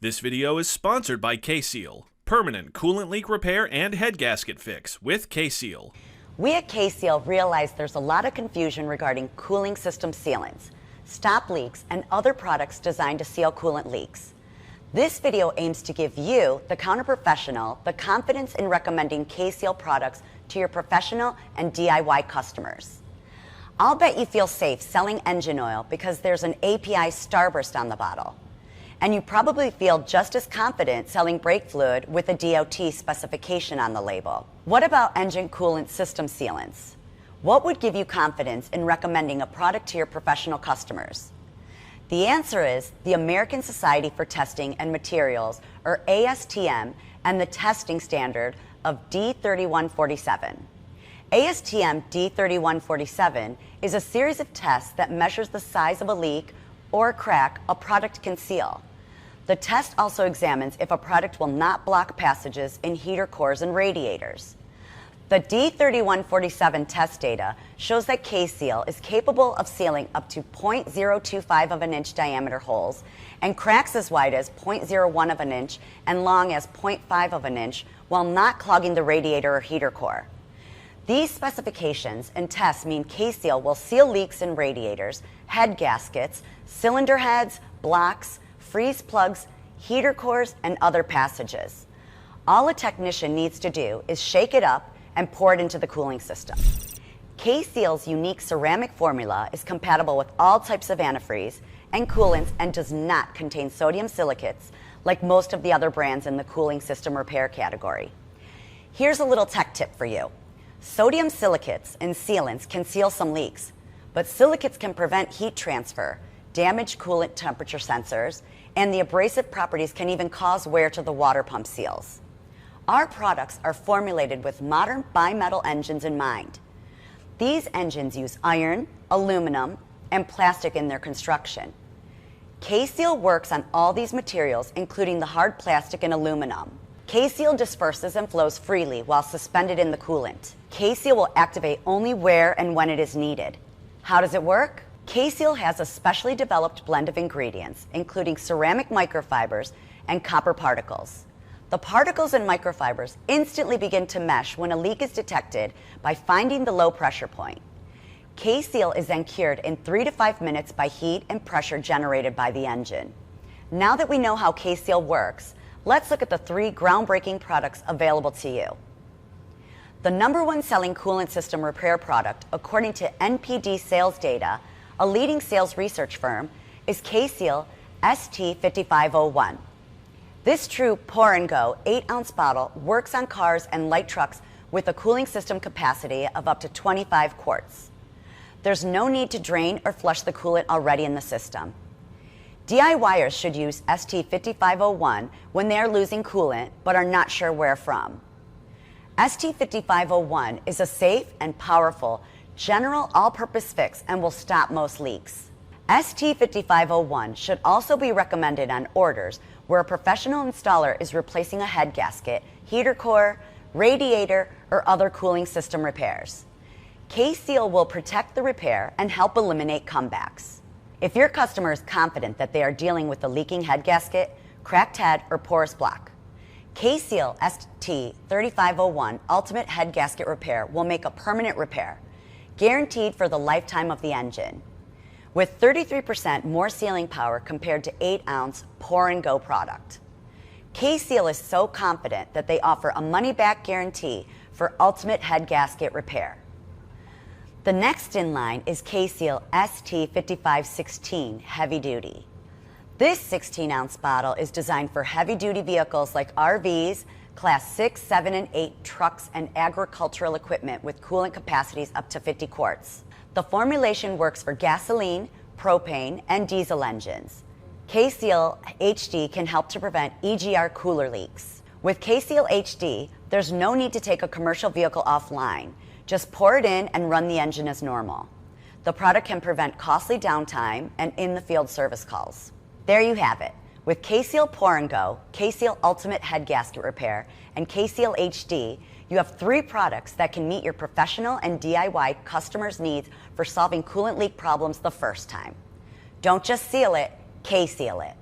This video is sponsored by K-Seal, permanent coolant leak repair and head gasket fix with K-Seal. We at K-Seal realize there's a lot of confusion regarding cooling system sealants, stop leaks, and other products designed to seal coolant leaks. This video aims to give you, the counter professional, the confidence in recommending K-Seal products to your professional and DIY customers. I'll bet you feel safe selling engine oil because there's an API starburst on the bottle. And you probably feel just as confident selling brake fluid with a DOT specification on the label. What about engine coolant system sealants? What would give you confidence in recommending a product to your professional customers? The answer is the American Society for Testing and Materials, or ASTM, and the testing standard of D3147. ASTM D3147 is a series of tests that measures the size of a leak or crack a product can seal. The test also examines if a product will not block passages in heater cores and radiators. The D3147 test data shows that K-Seal is capable of sealing up to 0.025 of an inch diameter holes and cracks as wide as 0.01 of an inch and long as 0.5 of an inch while not clogging the radiator or heater core. These specifications and tests mean K-Seal will seal leaks in radiators, head gaskets, cylinder heads, blocks, freeze plugs, heater cores, and other passages. All a technician needs to do is shake it up and pour it into the cooling system. K-Seal's unique ceramic formula is compatible with all types of antifreeze and coolants and does not contain sodium silicates like most of the other brands in the cooling system repair category. Here's a little tech tip for you. Sodium silicates and sealants can seal some leaks, but silicates can prevent heat transfer, damage coolant temperature sensors, and the abrasive properties can even cause wear to the water pump seals. Our products are formulated with modern bimetal engines in mind. These engines use iron, aluminum, and plastic in their construction. K-Seal works on all these materials, including the hard plastic and aluminum. K-Seal disperses and flows freely while suspended in the coolant. K-Seal will activate only where and when it is needed. How does it work? K-Seal has a specially developed blend of ingredients, including ceramic microfibers and copper particles. The particles and microfibers instantly begin to mesh when a leak is detected by finding the low pressure point. K-Seal is then cured in 3 to 5 minutes by heat and pressure generated by the engine. Now that we know how K-Seal works, let's look at the 3 groundbreaking products available to you. The #1 selling coolant system repair product, according to NPD sales data, a leading sales research firm, is K-Seal ST5501. This true pour-and-go 8-ounce bottle works on cars and light trucks with a cooling system capacity of up to 25 quarts. There's no need to drain or flush the coolant already in the system. DIYers should use ST5501 when they are losing coolant but are not sure where from. ST5501 is a safe and powerful general all-purpose fix and will stop most leaks. ST5501 should also be recommended on orders where a professional installer is replacing a head gasket, heater core, radiator, or other cooling system repairs. K-Seal will protect the repair and help eliminate comebacks. If your customer is confident that they are dealing with a leaking head gasket, cracked head, or porous block, K-Seal ST3501 Ultimate Head Gasket Repair will make a permanent repair, guaranteed for the lifetime of the engine. With 33% more sealing power compared to 8-ounce pour-and-go product. K-Seal is so confident that they offer a money-back guarantee for ultimate head gasket repair. The next in line is K-Seal ST5516 Heavy Duty. This 16-ounce bottle is designed for heavy-duty vehicles like RVs, Class 6, 7, and 8 trucks, and agricultural equipment with coolant capacities up to 50 quarts. The formulation works for gasoline, propane, and diesel engines. K-Seal HD can help to prevent EGR cooler leaks. With K-Seal HD, there's no need to take a commercial vehicle offline. Just pour it in and run the engine as normal. The product can prevent costly downtime and in-the-field service calls. There you have it. With K-Seal Pour-and-Go, K-Seal Ultimate Head Gasket Repair, and K-Seal HD, you have 3 products that can meet your professional and DIY customers' needs for solving coolant leak problems the first time. Don't just seal it, K-Seal it.